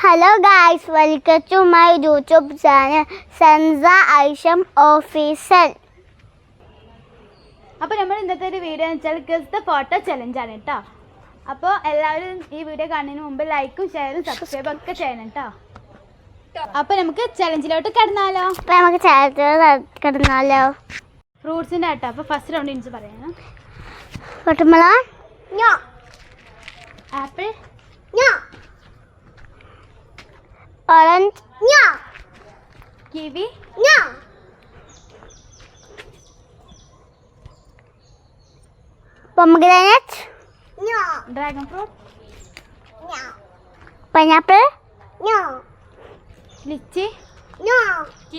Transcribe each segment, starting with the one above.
Hello guys, welcome to my YouTube channel Sanza Aisham Official. അപ്പോൾ നമ്മൾ ഇന്നത്തെ ഒരു വീഡിയോ എന്ന് വെച്ചാൽ ഗസ് ദ ഫോട്ടോ ചലഞ്ച് ആണ് കേട്ടോ. അപ്പോൾ എല്ലാവരും ഈ വീഡിയോ കാണുന്നതിന് മുമ്പ് ലൈക്കും ഷെയറും സബ്സ്ക്രൈബ് ഒക്കെ ചെയ്യണം കേട്ടോ. അപ്പോൾ നമുക്ക് ചലഞ്ചിലോട്ട് കടന്നാലോ? ഫ്രൂട്ട്സിൻ്റെ കേട്ടോ. അപ്പോൾ ഫസ്റ്റ് റൗണ്ട് എനിക്ക് പറയണം. Watermelon? No. Apple? No. Orange? No. Kiwi? No. Pomegranate? No. Dragon fruit? No. Pineapple? No. Litchi? No.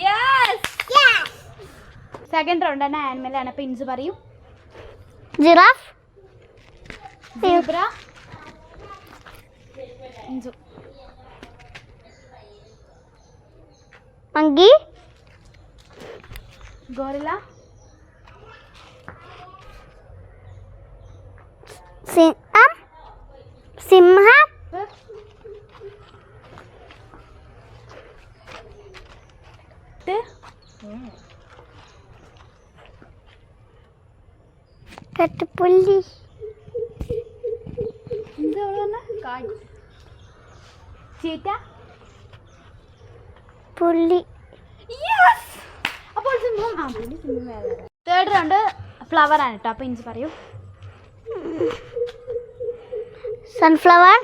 Yes. Yes. Second round ആണ് ആനിമൽ ആണ്. അപ്പോൾ ഇൻസ് പറയും. Giraffe? സീബ്ര? ഇൻസു. Monkey? ഗോറില്ല? Simha? കട്ടുപുല്ലി. ചീറ്റ? പുല്ലി. അപ്പോൾ തേർഡ് റൗണ്ട് ഫ്ലവർ ആണ് കേട്ടോ. അപ്പോൾ ഇഞ്ചി പറയൂ. സൺഫ്ലവർ?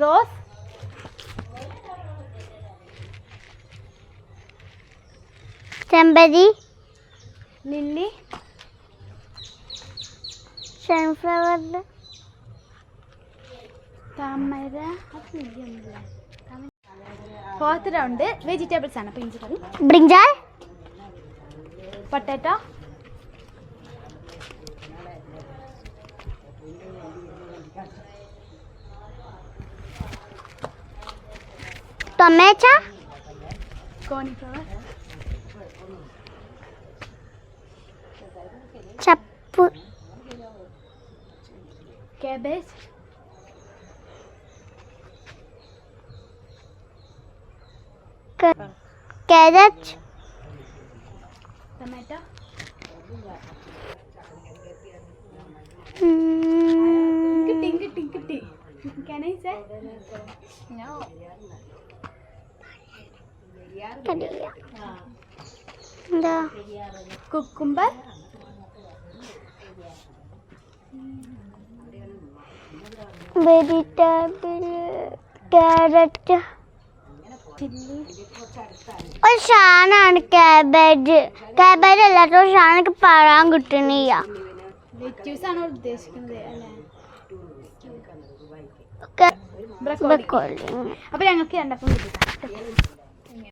റോസ്? ചെമ്പരി? ലില്ലി? സൺഫ്ലവർ? താമര? ഫോർത്ത് റൗണ്ട് വെജിറ്റബിൾസ് ആണ്. അപ്പോൾ ഇഞ്ചി പറയും. ബ്രിഞ്ചാൾ? പൊട്ടാറ്റോ? ടൊമാറ്റോ? കോളിഫ്ലവർ? ചപ്പ്? കാബേജ്? കാരറ്റ്? ടൊമാറ്റോ? കിട്ടി. Can I say? No. എന്താ? കുക്കുംബർ? വെജിറ്റബിൾ? ക്യാരറ്റ്? ചില്ലി? ഒരു ഷാനാണ് കാബേജ്. കാബേജ് അല്ലാത്ത ഷാനൊക്കെ പറയാൻ കിട്ടണില്ല. ലെറ്റ്യൂസ് ആണോ ഉദ്ദേശിക്കുന്നത് അല്ലേ? ബ്രക്കോളി. അപ്പോൾ ഞങ്ങൾക്ക് രണ്ടപ്പം കിട്ടി.